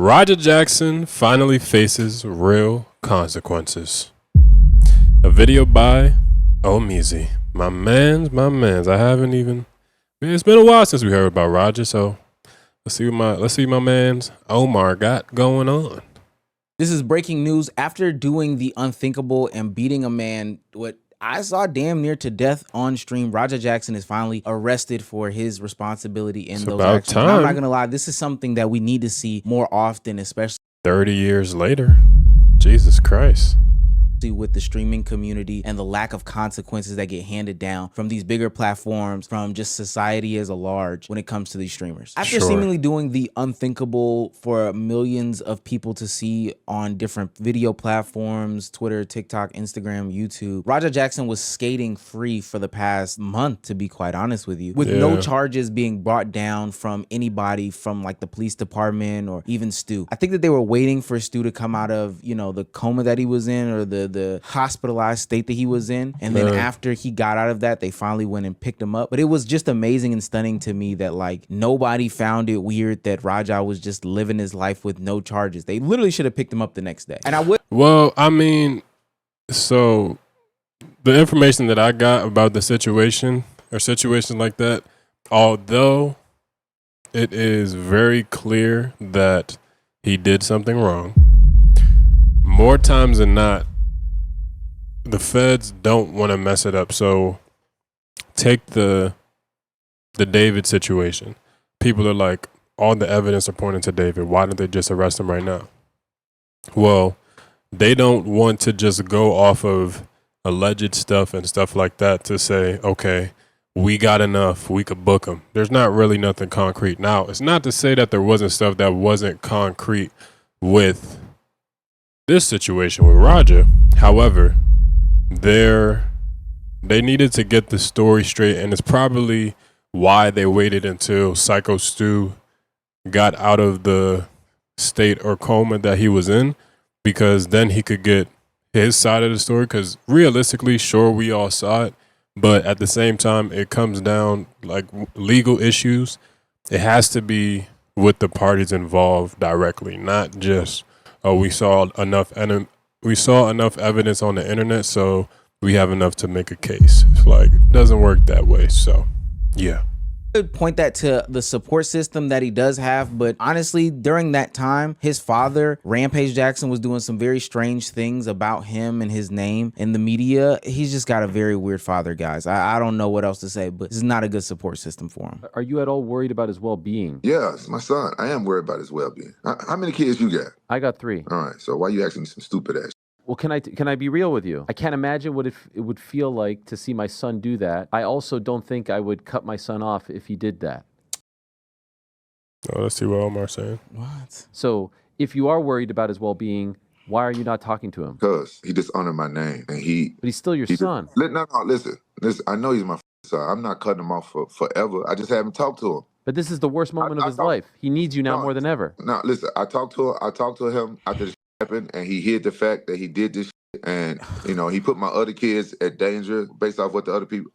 Rampage Jackson finally faces real consequences. A video by Omizi. My mans. I haven't even. It's been a while since we heard about Roger, so let's see what my man's Omar got going on. This is breaking news. After doing the unthinkable and beating a man, what I saw damn near to death on stream, Rampage Jackson is finally arrested for his responsibility in those actions. And I'm not gonna lie, this is something that we need to see more often, especially 30 years later. Jesus Christ. With the streaming community and the lack of consequences that get handed down from these bigger platforms, from just society as a large when it comes to these streamers. After seemingly doing the unthinkable for millions of people to see on different video platforms, Twitter, TikTok, Instagram, YouTube, Rampage Jackson was skating free for the past month, to be quite honest with you, with no charges being brought down from anybody from like the police department or even Stu. I think that they were waiting for Stu to come out of, you know, the coma that he was in, or the hospitalized state that he was in, and then after he got out of that, they finally went and picked him up. But it was just amazing and stunning to me that like nobody found it weird that Raja was just living his life with no charges. They literally should have picked him up the next day. And I would so the information that I got about the situation or situations like that, although it is very clear that he did something wrong, more times than not, the feds don't want to mess it up. So take the David situation. People are like, all the evidence are pointing to David. Why don't they just arrest him right now? Well, they don't want to just go off of alleged stuff and stuff like that to say, okay, we got enough, we could book him. There's not really nothing concrete. Now, it's not to say that there wasn't stuff that wasn't concrete with this situation with Roger. However, they needed to get the story straight, and it's probably why they waited until Psycho Stu got out of the state or coma that he was in, because then he could get his side of the story. Because realistically, sure, we all saw it, but at the same time, it comes down like legal issues. It has to be with the parties involved directly, not just, oh, we saw enough evidence on the internet, so we have enough to make a case. It's like, it doesn't work that way. So, yeah. Point that to the support system that he does have, but honestly, during that time, his father, Rampage Jackson, was doing some very strange things about him and his name in the media. He's just got a very weird father, guys. I don't know what else to say, but this is not a good support system for him. Are you at all worried about his well-being? Yeah, it's my son. I am worried about his well-being. How many kids you got? I got 3. All right, so why you asking me some stupid ass? Well, can I be real with you? I can't imagine what it would feel like to see my son do that. I also don't think I would cut my son off if he did that. Oh, let's see what Omar's saying. What? So if you are worried about his well-being, why are you not talking to him? Because he dishonored my name, and But he's still your son. No, listen. I know he's my son. I'm not cutting him off for forever. I just haven't talked to him. But this is the worst moment of his life. He needs you now more than ever. No, listen. I talked to him after this happened, and he hid the fact that he did this. And, you know, he put my other kids at danger based off what the other people.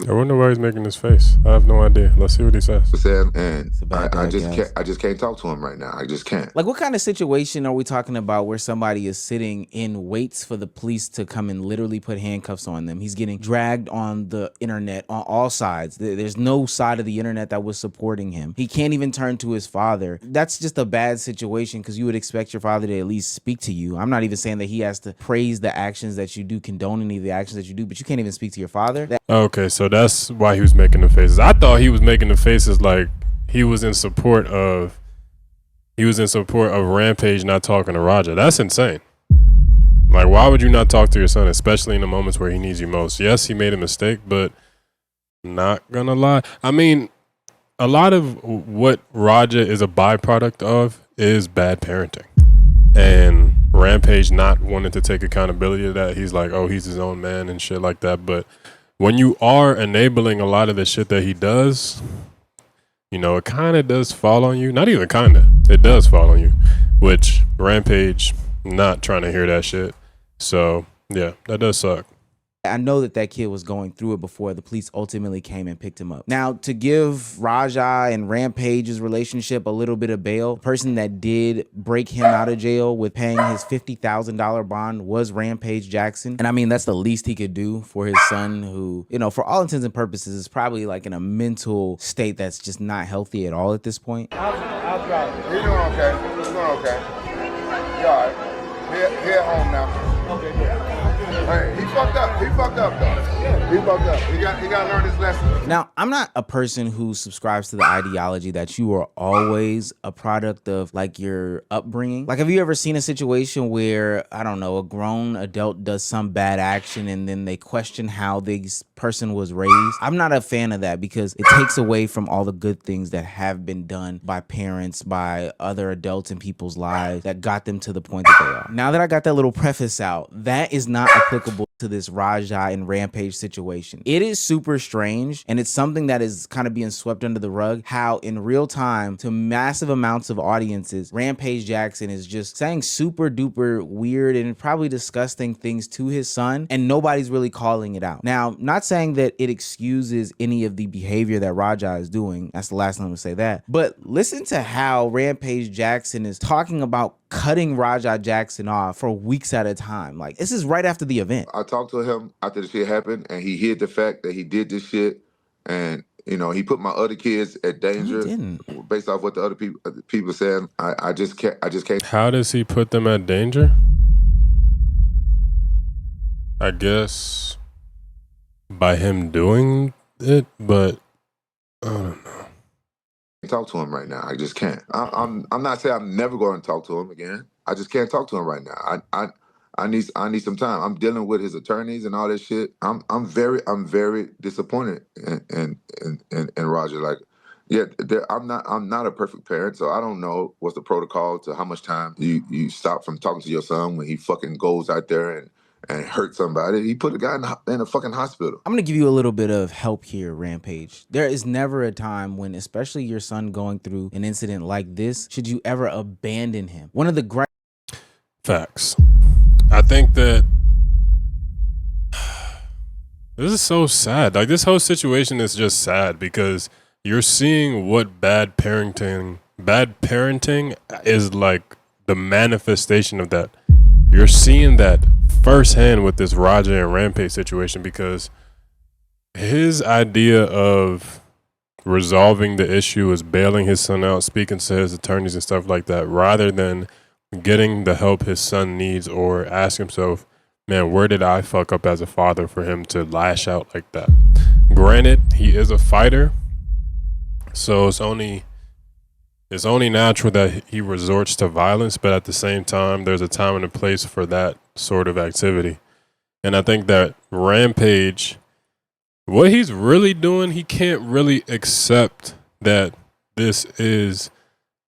I wonder why he's making his face. I have no idea. Let's see what he says. And I just can't talk to him right now. I just can't. Like, what kind of situation are we talking about where somebody is sitting in waits for the police to come and literally put handcuffs on them? He's getting dragged on the internet on all sides. There's no side of the internet that was supporting him. He can't even turn to his father. That's just a bad situation, because you would expect your father to at least speak to you. I'm not even saying that he has to praise the actions that you do, condone any of the actions that you do, but you can't even speak to your father. Okay, so that's why he was making the faces. I thought he was making the faces like he was in support of Rampage not talking to Roger. That's insane. Like, why would you not talk to your son, especially in the moments where he needs you most? Yes, he made a mistake, but not gonna lie. I mean, a lot of what Roger is a byproduct of is bad parenting. And Rampage not wanting to take accountability of that. He's like, oh, he's his own man and shit like that. But when you are enabling a lot of the shit that he does, you know, it kind of does fall on you. Not even kind of. It does fall on you, which Rampage not trying to hear that shit. So, yeah, that does suck. I know that that kid was going through it before the police ultimately came and picked him up. Now, to give Raja and Rampage's relationship a little bit of bail, the person that did break him out of jail with paying his $50,000 bond was Rampage Jackson. And I mean, that's the least he could do for his son who, you know, for all intents and purposes, is probably like in a mental state that's just not healthy at all at this point. How's driving? He's doing okay. He's doing okay. He all right. He at home now. Okay, good. Hey, he fucked up. He fucked up though. He fucked up. He got to learn his lesson. Now, I'm not a person who subscribes to the ideology that you are always a product of like your upbringing. Like, have you ever seen a situation where, I don't know, a grown adult does some bad action and then they question how this person was raised? I'm not a fan of that because it takes away from all the good things that have been done by parents, by other adults in people's lives that got them to the point that they are. Now that I got that little preface out, that is not applicable to this Raja and Rampage situation. It is super strange, and it's something that is kind of being swept under the rug, how in real time to massive amounts of audiences, Rampage Jackson is just saying super duper weird and probably disgusting things to his son, and nobody's really calling it out. Now, not saying that it excuses any of the behavior that Raja is doing. That's the last time I'm gonna say that. But listen to how Rampage Jackson is talking about cutting Raja Jackson off for weeks at a time. Like, this is right after the event. I talked to him after the shit happened, and he hid the fact that he did this shit, and you know he put my other kids at danger. Based off what the other people said, I just can't. How does he put them at danger? I guess by him doing it, but I don't know. Talk to him right now. I just can't. I'm not saying I'm never going to talk to him again. I just can't talk to him right now. I need some time. I'm dealing with his attorneys and all this shit. I'm very disappointed in Roger. Like, yeah, I'm not a perfect parent, so I don't know what's the protocol to how much time you stop from talking to your son when he fucking goes out there and hurt somebody. He put a guy in a fucking hospital. I'm gonna give you a little bit of help here, Rampage. There is never a time when, especially your son going through an incident like this, should you ever abandon him. One of the great facts. I think that this is so sad. Like, this whole situation is just sad because you're seeing what bad parenting is like, the manifestation of that. You're seeing that firsthand with this Raja and Rampage situation, because his idea of resolving the issue is bailing his son out, speaking to his attorneys and stuff like that, rather than getting the help his son needs, or ask himself, man, where did I fuck up as a father for him to lash out like that? Granted, he is a fighter, so it's only natural that he resorts to violence, but at the same time, there's a time and a place for that sort of activity. And I think that Rampage, what he's really doing, he can't really accept that this is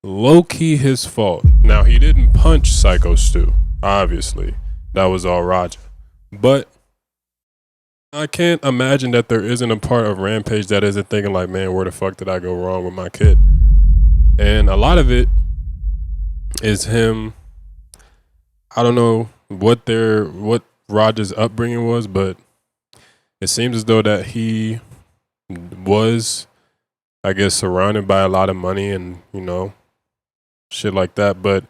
low-key his fault. Now, he didn't punch Psycho Stu, obviously. That was all Roger. But I can't imagine that there isn't a part of Rampage that isn't thinking like, man, where the fuck did I go wrong with my kid? And a lot of it is him. I don't know what Roger's upbringing was, but it seems as though that he was, I guess, surrounded by a lot of money and, you know, shit like that. But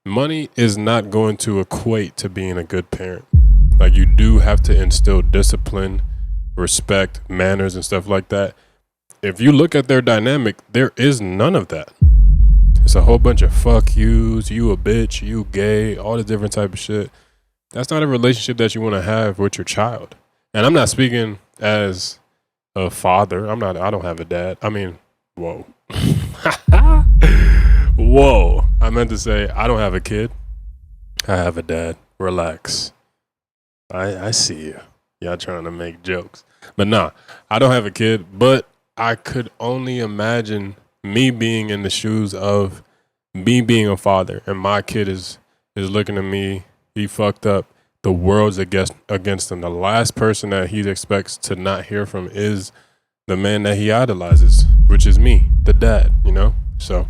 money is not going to equate to being a good parent. Like, you do have to instill discipline, respect, manners, and stuff like that. If you look at their dynamic, there is none of that. It's a whole bunch of fuck yous, you a bitch, you gay, all this different type of shit. That's not a relationship that you want to have with your child. And I'm not speaking as a father. I don't have a dad. I mean, whoa. Whoa. I meant to say I don't have a kid. I have a dad. Relax. I see you. Y'all trying to make jokes. But nah, I don't have a kid, but I could only imagine me being in the shoes of me being a father, and my kid is looking at me. He fucked up. The world's against him. The last person that he expects to not hear from is the man that he idolizes, which is me, the dad, you know? So,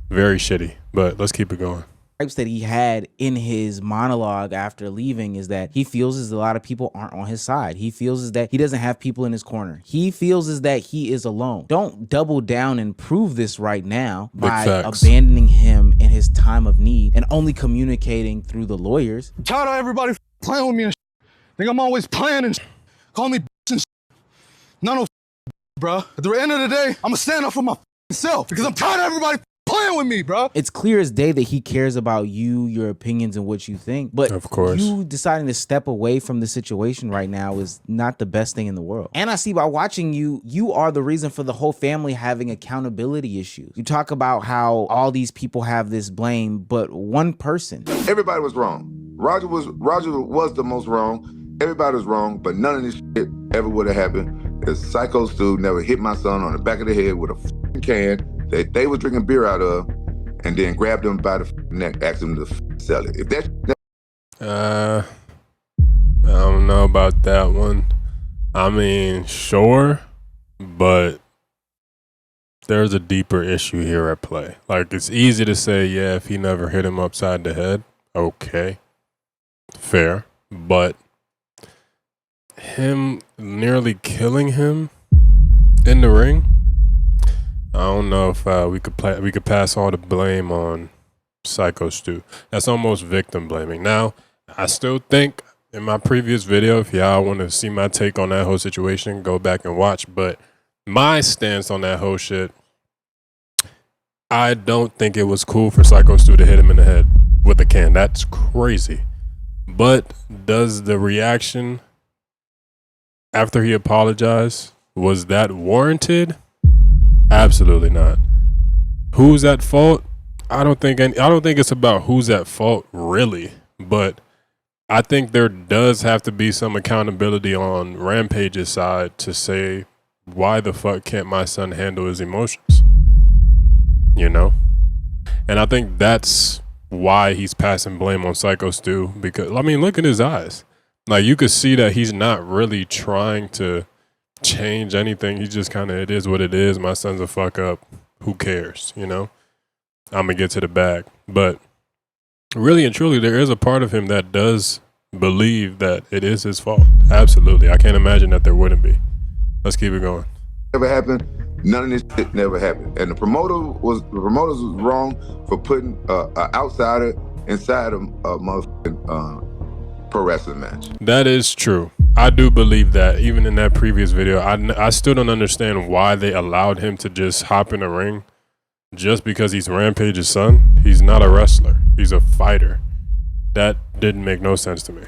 very shitty. But let's keep it going. that he had in his monologue after leaving is that he feels as a lot of people aren't on his side. He feels as that he doesn't have people in his corner. He feels as that he is alone. Don't double down and prove this right now by abandoning him in his time of need and only communicating through the lawyers. I'm tired of everybody playing with me and think I'm always playing and call me and no, bro. At the end of the day, I'm gonna stand up for myself because I'm tired of everybody playing with me, bro. It's clear as day that he cares about you, your opinions, and what you think. But of course, you deciding to step away from the situation right now is not the best thing in the world. And I see by watching you, you are the reason for the whole family having accountability issues. You talk about how all these people have this blame, but one person. Everybody was wrong. Roger was the most wrong. Everybody was wrong, but none of this shit ever would have happened if Psycho Stu never hit my son on the back of the head with a can that they was drinking beer out of, and then grabbed him by the neck, asked him to sell it. If that, I don't know about that one. I mean, sure, but there's a deeper issue here at play. Like, it's easy to say, yeah, if he never hit him upside the head, okay, fair, but him nearly killing him in the ring, I don't know if we could pass all the blame on Psycho Stu. That's almost victim blaming. Now, I still think in my previous video, if y'all want to see my take on that whole situation, go back and watch. But my stance on that whole shit, I don't think it was cool for Psycho Stu to hit him in the head with a can. That's crazy. But does the reaction after he apologized, was that warranted? Absolutely not. Who's at fault? I don't think it's about who's at fault really, but I think there does have to be some accountability on Rampage's side to say, why the fuck can't my son handle his emotions? You know? And I think that's why he's passing blame on Psycho Stu, because I mean, look at his eyes. Like, you could see that he's not really trying to change anything. He's just kind of, it is what it is. My son's a fuck up. Who cares? You know, I'm gonna get to the bag. But really and truly, there is a part of him that does believe that it is his fault. Absolutely. I can't imagine that there wouldn't be. Let's keep it going. Never happened. None of this shit never happened. And the promoters was wrong for putting an outsider inside a motherfucking pro wrestling match. That is true. I do believe that. Even in that previous video, I still don't understand why they allowed him to just hop in the ring just because he's Rampage's son. He's not a wrestler. He's a fighter. That didn't make no sense to me.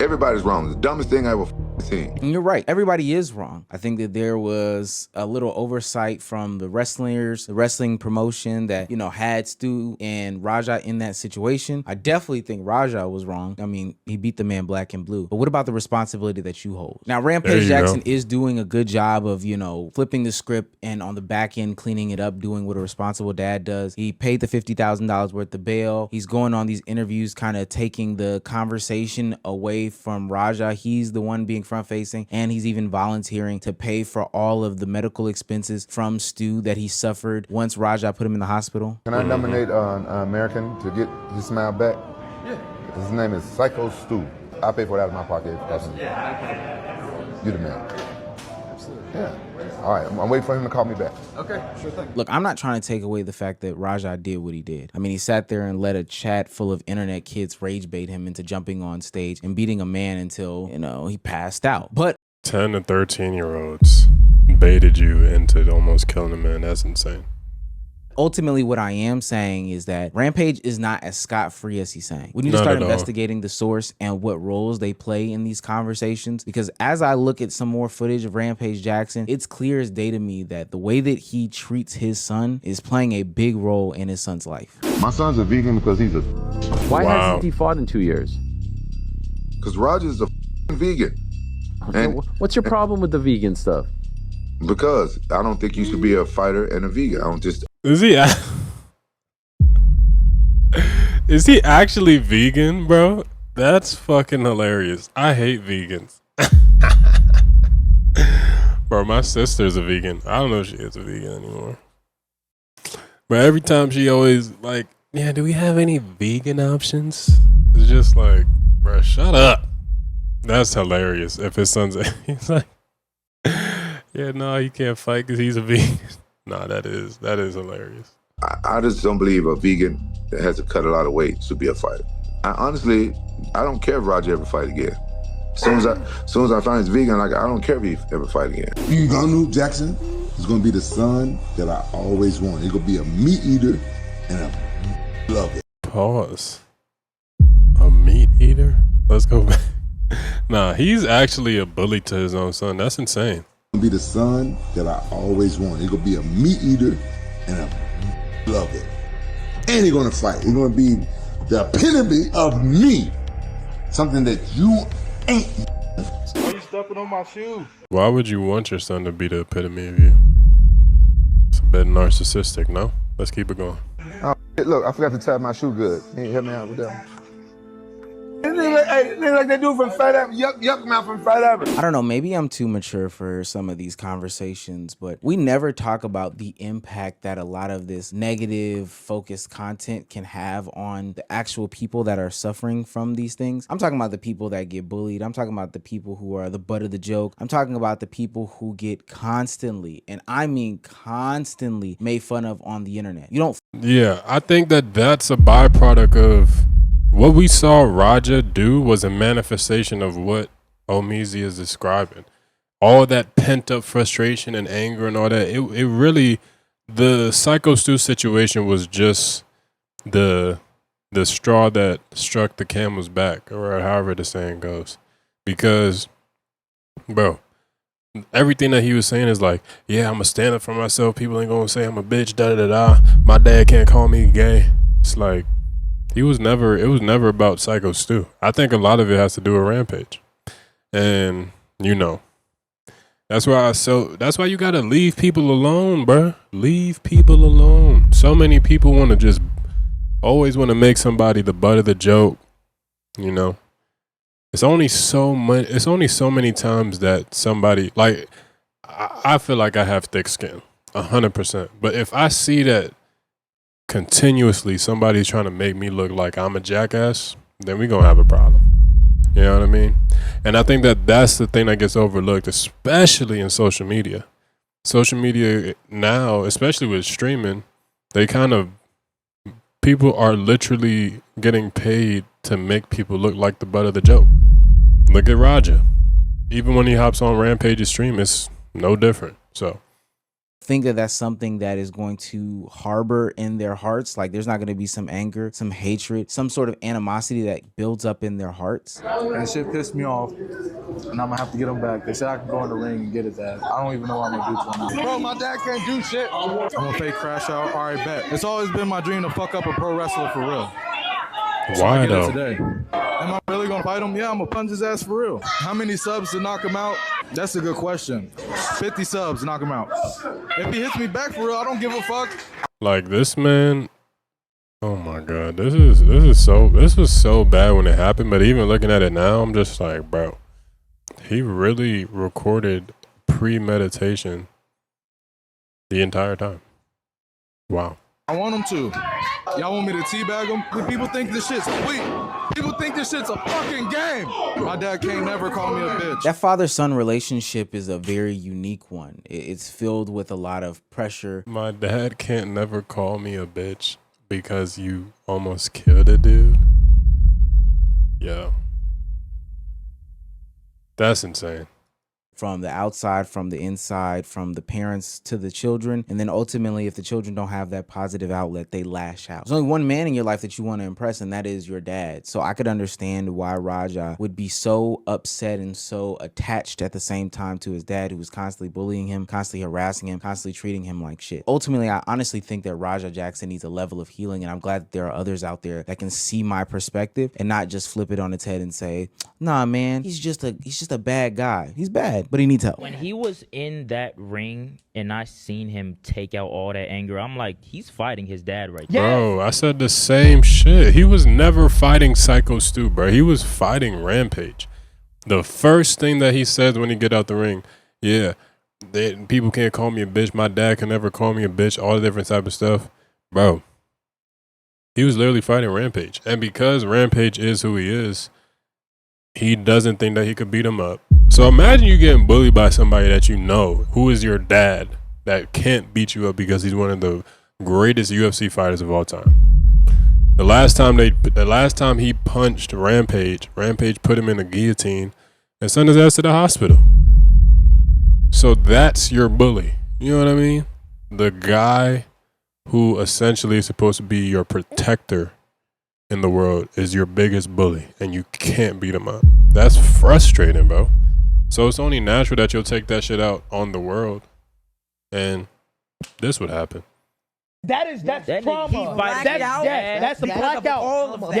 Everybody's wrong. The dumbest thing I ever seen. And you're right. Everybody is wrong. I think that there was a little oversight from the wrestlers, the wrestling promotion that, you know, had Stu and Raja in that situation. I definitely think Raja was wrong. I mean, he beat the man black and blue. But what about the responsibility that you hold? Now, Rampage Jackson is doing a good job of, you know, flipping the script and on the back end, cleaning it up, doing what a responsible dad does. He paid the $50,000 worth of bail. He's going on these interviews, kind of taking the conversation away from Raja. He's the one being front facing, and he's even volunteering to pay for all of the medical expenses from Stu that he suffered once Raja put him in the hospital. Can I nominate an American to get his smile back? Yeah. His name is Psycho Stu. I'll pay for that out of my pocket. You the man. Absolutely. Yeah. All right, I'm waiting for him to call me back. Okay, sure thing. Look, I'm not trying to take away the fact that Raja did what he did. I mean, he sat there and let a chat full of internet kids rage bait him into jumping on stage and beating a man until, you know, he passed out. But 10 to 13-year-olds baited you into almost killing a man. That's insane. ultimately what I am saying is that Rampage is not as scot-free as he's saying. We need to start investigating the source and what roles they play in these conversations, because as I look at some more footage of Rampage Jackson, it's clear as day to me that the way that he treats his son is playing a big role in his son's life. My son's a vegan because he's a... Why hasn't he fought in 2 years? Because Roger's a vegan. And what's your problem with the vegan stuff? Because I don't think you should be a fighter and a vegan. I don't just... Is he actually vegan, bro? That's fucking hilarious. I hate vegans. Bro, my sister's a vegan. I don't know if she is a vegan anymore. But every time she always, like, yeah, do we have any vegan options? It's just like, bro, shut up. That's hilarious. If his son's, he's like, yeah, no, he can't fight because he's a vegan. Nah, that is hilarious. I just don't believe a vegan that has to cut a lot of weight should be a fighter. I don't care if Roger ever fight again. As soon as I find he's vegan, like, I don't care if he ever fight again. Rampage Jackson is gonna be the son that I always wanted. He's gonna be a meat eater and a love it. Pause. A meat eater? Let's go back. Nah, he's actually a bully to his own son. That's insane. Gonna be the son that I always wanted. He's gonna be a meat eater and a love it. And he's gonna fight. He's gonna be the epitome of me. Something that you ain't. Why you stepping on my shoes? Why would you want your son to be the epitome of you? It's a bit narcissistic, no? Let's keep it going. Oh, look, I forgot to tie my shoe good. Can you help me out with that? Hey, like they do from Fat Avenue. Yuck mouth from Fat Avenue. I don't know, maybe I'm too mature for some of these conversations, but we never talk about the impact that a lot of this negative focused content can have on the actual people that are suffering from these things. I'm talking about the people that get bullied. I'm talking about the people who are the butt of the joke. I'm talking about the people who get constantly, and I mean constantly, made fun of on the internet. You don't. Yeah, I think that's a byproduct of what we saw Raja do was a manifestation of what Omizi is describing. All that pent up frustration and anger and all that. It really, the Psycho Stu situation was just the straw that struck the camel's back, or however the saying goes. Because, bro, everything that he was saying is like, yeah, I'm gonna stand up for myself. People ain't gonna say I'm a bitch. Da da da. My dad can't call me gay. It's like, it was never about Psycho Stu. I think a lot of it has to do with Rampage. And, you know, that's why you gotta leave people alone, bruh. Leave people alone. So many people want to just always want to make somebody the butt of the joke, you know. It's only so many times that somebody, like, I feel like I have thick skin, 100%. But if I see that continuously somebody's trying to make me look like I'm a jackass, then we gonna have a problem. You know what I mean? And I think that that's the thing that gets overlooked, especially in social media. Social media now, especially with streaming, people are literally getting paid to make people look like the butt of the joke. Look at Raja. Even when he hops on Rampage's stream, it's no different. So think that that's something that is going to harbor in their hearts. Like, there's not going to be some anger, some hatred, some sort of animosity that builds up in their hearts. And shit pissed me off, and I'm gonna have to get them back. They said I can go in the ring and get it, Dad. I don't even know what I'm gonna do to them. Bro, my dad can't do shit. I'm gonna fake crash out. All right, bet. It's always been my dream to fuck up a pro wrestler for real. why though? Today. Am I really gonna fight him? Yeah, I'm gonna punch his ass for real. How many subs to knock him out? That's a good question. 50 subs to knock him out. If he hits me back for real, I don't give a fuck. Like, this man, oh my god, this was so bad when it happened. But even looking at it now, I'm just like, bro, he really recorded premeditation the entire time. Wow. I want him to. Y'all want me to teabag him? People think this shit's sweet. People think this shit's a fucking game. My dad can't never call me a bitch. That father-son relationship is a very unique one. It's filled with a lot of pressure. My dad can't never call me a bitch because you almost killed a dude. Yo. That's insane. From the outside, from the inside, from the parents to the children. And then ultimately, if the children don't have that positive outlet, they lash out. There's only one man in your life that you want to impress, and that is your dad. So I could understand why Raja would be so upset and so attached at the same time to his dad, who was constantly bullying him, constantly harassing him, constantly treating him like shit. Ultimately, I honestly think that Raja Jackson needs a level of healing, and I'm glad that there are others out there that can see my perspective and not just flip it on its head and say, nah, man, he's just a bad guy. He's bad, but he needs help. When he was in that ring and I seen him take out all that anger, I'm like, he's fighting his dad right now. Bro, I said the same shit. He was never fighting Psycho Stu, bro. He was fighting Rampage. The first thing that he says when he get out the ring, yeah, people can't call me a bitch. My dad can never call me a bitch. All the different type of stuff. Bro, He was literally fighting Rampage. And because Rampage is who he is, he doesn't think that he could beat him up. So imagine you getting bullied by somebody that you know, who is your dad, that can't beat you up because he's one of the greatest UFC fighters of all time. The last time he punched Rampage put him in a guillotine and sent his ass to the hospital. So that's your bully. You know what I mean? The guy who essentially is supposed to be your protector in the world is your biggest bully, and you can't beat him up. That's frustrating, bro. So it's only natural that you'll take that shit out on the world, and this would happen. That's trauma. That's a blackout.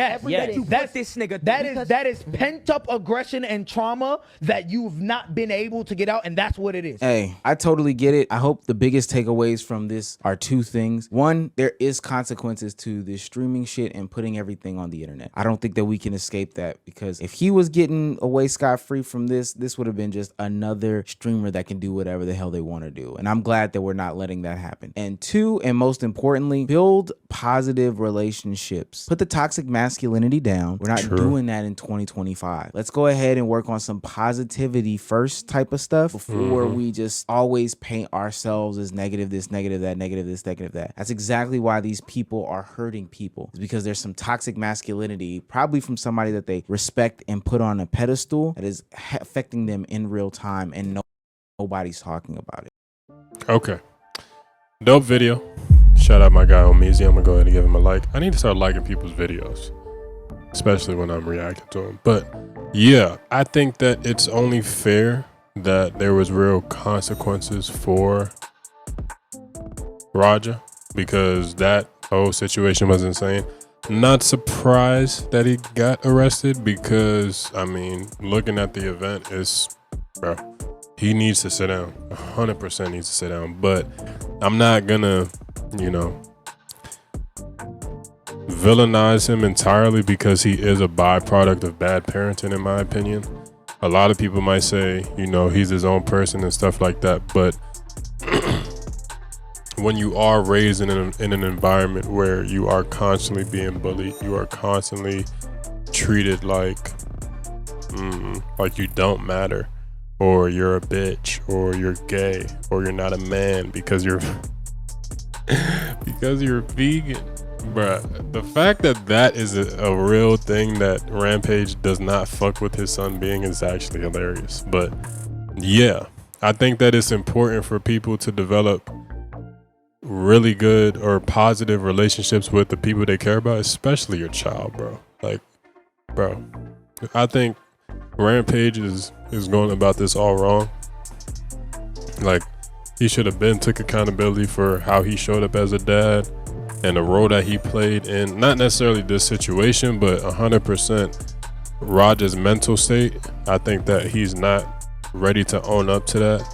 That is pent up aggression and trauma that you've not been able to get out, and that's what it is. Hey, I totally get it. I hope the biggest takeaways from this are two things. One, there is consequences to this streaming shit and putting everything on the internet. I don't think that we can escape that, because if he was getting away scot-free from this would have been just another streamer that can do whatever the hell they want to do. And I'm glad that we're not letting that happen. And two, and most importantly, build positive relationships. Put the toxic masculinity down. We're not doing that in 2025. Let's go ahead and work on some positivity first type of stuff before we just always paint ourselves as negative this, negative that, negative this, negative that. That's exactly why these people are hurting people. It's because there's some toxic masculinity, probably from somebody that they respect and put on a pedestal, that is affecting them in real time, and nobody's talking about it. Okay. Dope video. Shout out my guy Omizi. I'm gonna go ahead and give him a like. I need to start liking people's videos, especially when I'm reacting to them. But yeah, I think that it's only fair that there was real consequences for Raja, because that whole situation was insane. Not surprised that he got arrested, because I mean, looking at the event, bro, he needs to sit down. 100% needs to sit down. But I'm not gonna, villainize him entirely, because he is a byproduct of bad parenting, in my opinion. A lot of people might say, he's his own person and stuff like that. But when you are raised in an environment where you are constantly being bullied, you are constantly treated like you don't matter, or you're a bitch, or you're gay, or you're not a man because you're vegan, bruh. The fact that is a real thing, that Rampage does not fuck with his son being, is actually hilarious. But yeah, I think that it's important for people to develop really good or positive relationships with the people they care about, especially your child, bro. Bro, I think Rampage is going about this all wrong. He should have took accountability for how he showed up as a dad and the role that he played in, not necessarily this situation, but 100% Raja's mental state. I think that he's not ready to own up to that.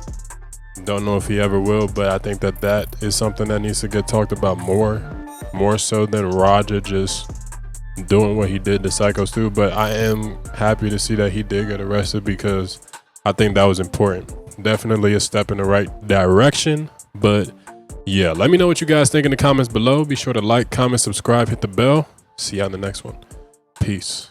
Don't know if he ever will, but I think that is something that needs to get talked about more so than Raja just doing what he did to Psychos too. But I am happy to see that he did get arrested, because I think that was important. Definitely a step in the right direction. But yeah, let me know what you guys think in the comments below. Be sure to like, comment, subscribe, hit the bell. See you on the next one. Peace.